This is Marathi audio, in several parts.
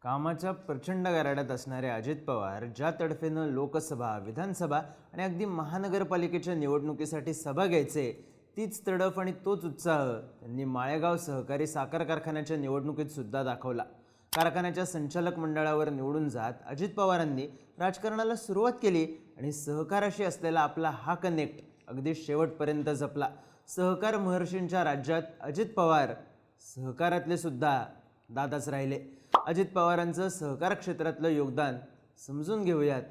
कामाच्या प्रचंड गाऱ्हाड्यात असणारे अजित पवार ज्या तडफेनं लोकसभा, विधानसभा आणि अगदी महानगरपालिकेच्या निवडणुकीसाठी सभा घ्यायचे, तीच तडफ आणि तोच उत्साह त्यांनी माळेगाव सहकारी साखर कारखान्याच्या निवडणुकीत सुद्धा दाखवला। कारखान्याच्या संचालक मंडळावर निवडून जात अजित पवारांनी राजकारणाला सुरुवात केली आणि सहकाराशी असलेला आपला हा कनेक्ट अगदी शेवटपर्यंत जपला। सहकार महर्षींच्या राज्यात अजित पवार सहकारातले सुद्धा दादाच राहिले। अजित पवारांचं सहकार क्षेत्रातलं योगदान समजून घेऊयात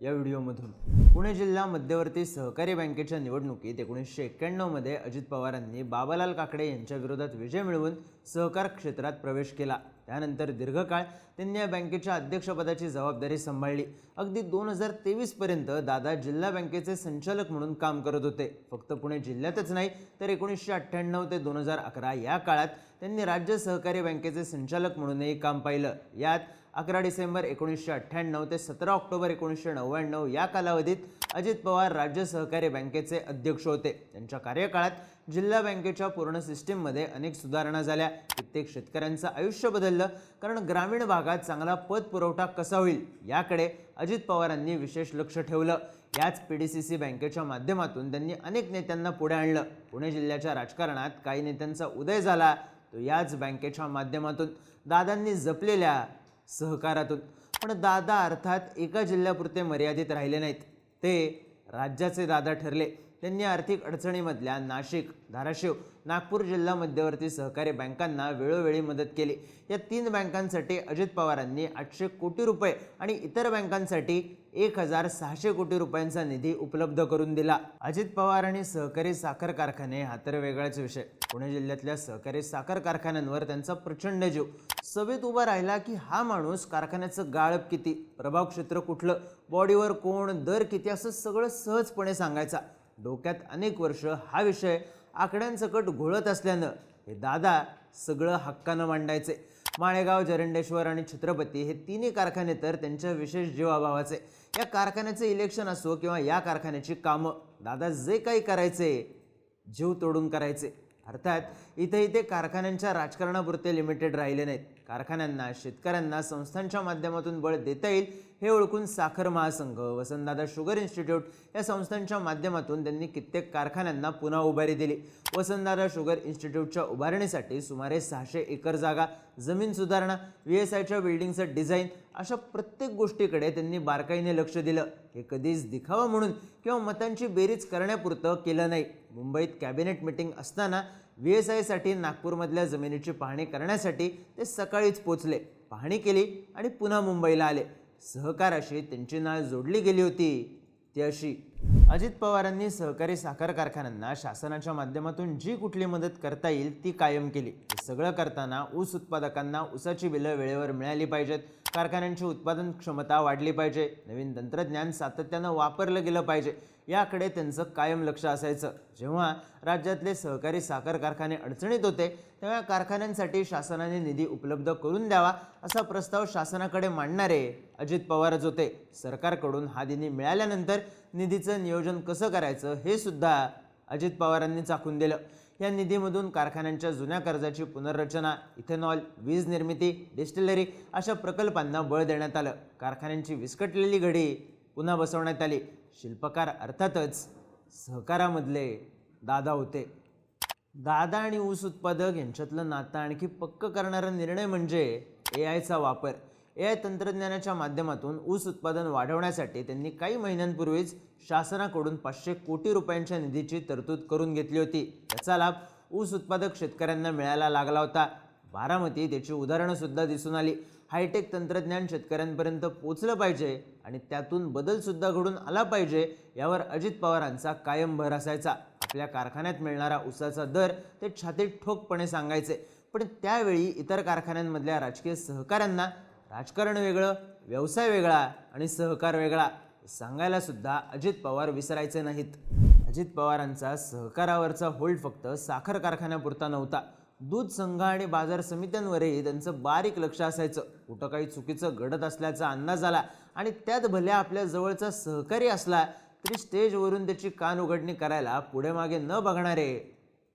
या व्हिडिओमधून। पुणे जिल्हा मध्यवर्ती सहकारी बँकेच्या निवडणुकीत 1991 मध्ये अजित पवारांनी बाबालाल काकडे यांच्या विरोधात विजय मिळवून सहकार क्षेत्रात प्रवेश केला। त्यानंतर दीर्घकाळ त्यांनी या बँकेच्या अध्यक्षपदाची जबाबदारी सांभाळली। अगदी 2023 पर्यंत दादा जिल्हा बँकेचे संचालक म्हणून काम करत होते। फक्त पुणे जिल्ह्यातच नाही तर 1998 ते 2011 या काळात त्यांनी राज्य सहकारी बँकेचे संचालक म्हणूनही काम पाहिलं। यात 11 डिसेंबर 1998 ते 17 ऑक्टोबर 1999 या कालावधीत अजित पवार राज्य सहकारी बँकेचे अध्यक्ष होते। त्यांच्या कार्यकाळात जिल्हा बँकेच्या पूर्ण सिस्टीममध्ये अनेक सुधारणा झाल्या। कित्येक शेतकऱ्यांचं आयुष्य बदललं, कारण ग्रामीण भागात चांगला पत पुरवठा कसा होईल याकडे अजित पवारांनी विशेष लक्ष ठेवलं। याच पीडीसीसी बँकेच्या माध्यमातून त्यांनी अनेक नेत्यांना पुढे आणलं। पुणे जिल्ह्याच्या राजकारणात काही नेत्यांचा उदय झाला तो याच बँकेच्या माध्यमातून, दादांनी जपलेल्या सहकारातून। पण दादा अर्थात एका जिल्ह्यापुरते मर्यादित राहिले नाहीत, ते राज्याचे दादा ठरले। त्यांनी आर्थिक अडचणीमधल्या नाशिक, धाराशिव, नागपूर जिल्हा मध्यवर्ती सहकारी बँकांना वेळोवेळी मदत केली। या 3 बँकांसाठी अजित पवारांनी 800 कोटी रुपये आणि इतर बँकांसाठी 1600 कोटी रुपयांचा निधी उपलब्ध करून दिला। अजित पवार आणि सहकारी साखर कारखाने हा तर वेगळाच विषय। पुणे जिल्ह्यातल्या सहकारी साखर कारखान्यांवर त्यांचा प्रचंड जीव। सभेत उभा राहिला की हा माणूस कारखान्याचं गाळप किती, प्रभाव क्षेत्र कुठलं, बॉडीवर कोण, दर किती असं सगळं सहजपणे सांगायचा। डोक्यात अनेक वर्ष हा विषय आकड्यांसकट घोळत असल्यानं हे दादा सगळं हक्कानं मांडायचे। माळेगाव, जरंडेश्वर आणि छत्रपती हे तिन्ही कारखाने तर त्यांच्या विशेष जीवाभावाचे। या कारखान्याचे इलेक्शन असो किंवा या कारखान्याची कामं, दादा जे काही करायचे जीव तोडून करायचे। अर्थात इथे ते कारखान्यांच्या राजकारणापुरते लिमिटेड राहिले नाहीत। कारखान्यांना, शेतकऱ्यांना संस्थांच्या माध्यमातून बळ देता येईल हे ओळखून साखर महासंघ, वसंतदादा शुगर इन्स्टिट्यूट या संस्थांच्या माध्यमातून त्यांनी कित्येक कारखान्यांना पुन्हा उभारी दिली। वसंतदादा शुगर इन्स्टिट्यूटच्या उभारणीसाठी सुमारे 600 एकर जागा, जमीन सुधारणा, VSIच्या बिल्डिंगचं डिझाईन अशा प्रत्येक गोष्टीकडे त्यांनी बारकाईने लक्ष दिलं। हे कधीच दिखावा म्हणून किंवा मतांची बेरीज करण्यापुरतं केलं नाही। मुंबईत कॅबिनेट मीटिंग असताना VSIसाठी नागपूरमधल्या जमिनीची पाहणी करण्यासाठी ते सकाळीच पोचले, पाहणी केली आणि पुन्हा मुंबईला आले। सहकाराशी त्यांची नाळ जोडली गेली होती ती अशी। अजित पवारांनी सहकारी साखर कारखान्यांना शासनाच्या माध्यमातून जी कुठली मदत करता येईल ती कायम केली। हे सगळं करताना ऊस उत्पादकांना ऊसाची बिलं वेळेवर मिळाली पाहिजेत, कारखान्यांची उत्पादन क्षमता वाढली पाहिजे, नवीन तंत्रज्ञान सातत्यानं वापरलं गेलं पाहिजे याकडे त्यांचं कायम लक्ष असायचं। जेव्हा राज्यातले सहकारी साखर कारखाने अडचणीत होते तेव्हा कारखान्यांसाठी शासनाने निधी उपलब्ध करून द्यावा असा प्रस्ताव शासनाकडे मांडणारे अजित पवारच होते। सरकारकडून हा निधी मिळाल्यानंतर निधीचं नियोजन कसं करायचं हे सुद्धा अजित पवारांनी चाखून दिलं। या निधीमधून कारखान्यांच्या जुन्या कर्जाची पुनर्रचना, इथेनॉल, वीज निर्मिती, डिस्टिलरी अशा प्रकल्पांना बळ देण्यात आलं। कारखान्यांची विस्कटलेली घडी पुन्हा बसवण्यात आली। शिल्पकार अर्थातच सहकारामधले दादा होते। दादा आणि ऊस उत्पादक यांच्यातलं नातं आणखी पक्क करणारा निर्णय म्हणजे AIचा वापर। AI तंत्रज्ञानाच्या माध्यमातून ऊस उत्पादन वाढवण्यासाठी त्यांनी काही महिन्यांपूर्वीच शासनाकडून 500 कोटी रुपयांच्या निधीची तरतूद करून घेतली होती। याचा लाभ ऊस उत्पादक शेतकऱ्यांना मिळायला लागला होता। बारामती त्याची उदाहरणं सुद्धा दिसून आली। हायटेक तंत्रज्ञान शेतकऱ्यांपर्यंत पोहोचलं पाहिजे आणि त्यातून बदल सुद्धा घडून आला पाहिजे यावर अजित पवारांचा कायम भर असायचा। आपल्या कारखान्यात मिळणारा ऊसाचा दर ते छातीत ठोकपणे सांगायचे, पण त्यावेळी इतर कारखान्यांमधल्या राजकीय सहकाऱ्यांना राजकारण वेगळं, व्यवसाय वेगळा आणि सहकार वेगळा सांगायला सुद्धा अजित पवार विसरायचे नाहीत। अजित पवारांचा सहकारावरचा होल्ड फक्त साखर कारखान्यापुरता नव्हता, दूध संघ आणि बाजार समित्यांवरही त्यांचं बारीक लक्ष असायचं। कुठं काही चुकीचं घडत असल्याचा अंदाज आला आणि त्यात भल्या आपल्या जवळचा सहकारी असला तरी स्टेजवरून त्याची कान उघडणी करायला पुढे मागे न बघणारे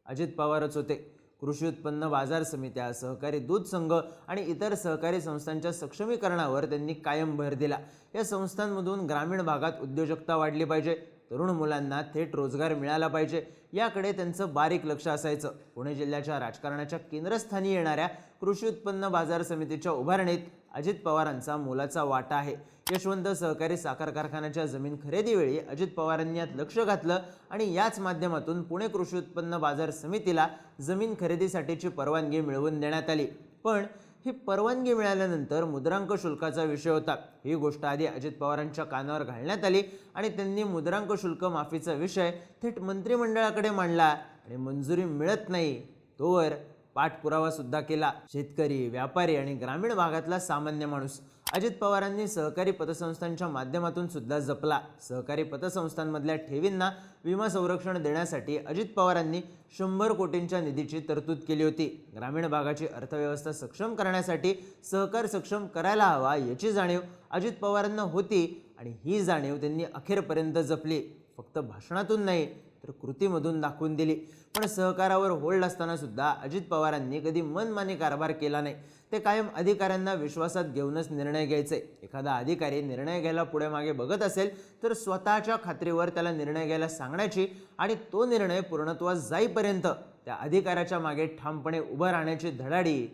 अजित पवारच होते। कृषी उत्पन्न बाजार समित्या, सहकारी दूध संघ आणि इतर सहकारी संस्थांच्या सक्षमीकरणावर त्यांनी कायम भर दिला. या संस्थांमधून ग्रामीण भागात उद्योजकता वाढली पाहिजे, तरुण मुलांना थेट रोजगार मिळाला पाहिजे, याकडे त्यांचं बारीक लक्ष असायचं. पुणे जिल्ह्याच्या राजकारणाच्या केंद्रस्थानी येणाऱ्या कृषी उत्पन्न बाजार समितीच्या उभारणीत अजित पवारांचा मोलाचा वाटा आहे. यशवंत सहकारी साखर कारखान्याच्या जमीन खरेदीवेळी अजित पवारांनी यात लक्ष घातलं आणि याच माध्यमातून पुणे कृषी उत्पन्न बाजार समितीला जमीन खरेदीसाठीची परवानगी मिळवून देण्यात आली. पण ही परवानगी मिळाल्यानंतर मुद्रांक शुल्काचा विषय होता. ही गोष्ट आधी अजित पवारांच्या कानावर घालण्यात आली आणि त्यांनी मुद्रांक शुल्क माफीचा विषय थेट मंत्रिमंडळाकडे मांडला आणि मंजुरी मिळत नाही तोवर पाठपुरावा सुद्धा केला. शेतकरी, व्यापारी आणि ग्रामीण भागातला सामान्य माणूस अजित पवारांनी सहकारी पतसंस्थांच्या माध्यमातून सुद्धा जपला. सहकारी पतसंस्थांमधल्या ठेवींना विमा संरक्षण देण्यासाठी अजित पवारांनी 100 कोटींच्या निधीची तरतूद केली होती. ग्रामीण भागाची अर्थव्यवस्था सक्षम करण्यासाठी सहकार सक्षम करायला हवा याची जाणीव अजित पवारांना होती आणि ही जाणीव त्यांनी अखेरपर्यंत जपली. फक्त भाषणातून नाही तर कृतीमधून दाखवून दिली. पण सहकारावर होल्ड असताना सुद्धा अजित पवारांनी कधी मनमानी कारभार केला नाही. ते कायम अधिकाऱ्यांना विश्वासात घेऊनच निर्णय घ्यायचे. एखादा अधिकारी निर्णय घ्यायला पुढे मागे बघत असेल तर स्वतःच्या खात्रीवर त्याला निर्णय घ्यायला सांगण्याची आणि तो निर्णय पूर्णत्वास जाईपर्यंत त्या अधिकाऱ्याच्या मागे ठामपणे उभं राहण्याची धडाडी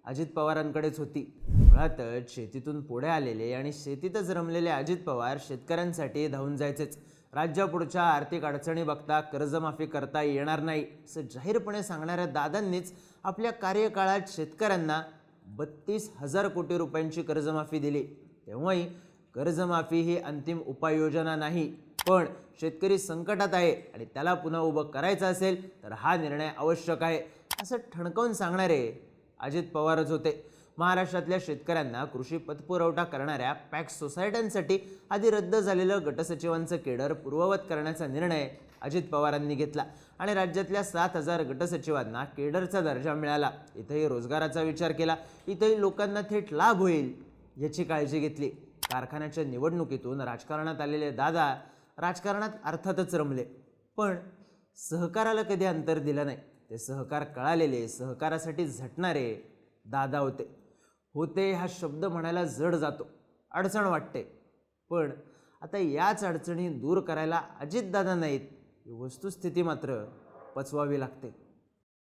अजित पवारांकडेच होती. मुळातच शेतीतून पुढे आलेले आणि शेतीतच रमलेले अजित पवार शेतकऱ्यांसाठी धावून जायचेच. राज्यापुढच्या आर्थिक अडचणी बघता कर्जमाफी करता येणार नाही असं जाहीरपणे सांगणाऱ्या दादांनीच आपल्या कार्यकाळात शेतकऱ्यांना 32,000 कोटी रुपयांची कर्जमाफी दिली. तेव्हाही कर्जमाफी ही अंतिम उपाययोजना नाही, पण शेतकरी संकटात आहे आणि त्याला पुन्हा उभं करायचं असेल तर हा निर्णय आवश्यक आहे असं ठणकावून सांगणारे अजित पवारच होते. महाराष्ट्रातल्या शेतकऱ्यांना कृषी पतपुरवठा करणाऱ्या पॅक्स सोसायट्यांसाठी आधी रद्द झालेलं गटसचिवांचं केडर पूर्ववत करण्याचा निर्णय अजित पवारांनी घेतला आणि राज्यातल्या 7,000 गटसचिवांना केडरचा दर्जा मिळाला. इथंही रोजगाराचा विचार केला, इथंही लोकांना थेट लाभ होईल याची काळजी घेतली. कारखान्याच्या निवडणुकीतून राजकारणात आलेले दादा राजकारणात अर्थातच रमले, पण सहकाराला कधी अंतर दिलं नाही. ते सहकार कळालेले, सहकारासाठी झटणारे दादा होते हा शब्द म्हणायला जड जातो, अडचण वाटते. पण आता याच अडचणी दूर करायला अजितदादा नाहीत ही वस्तुस्थिती मात्र पचवावी लागते.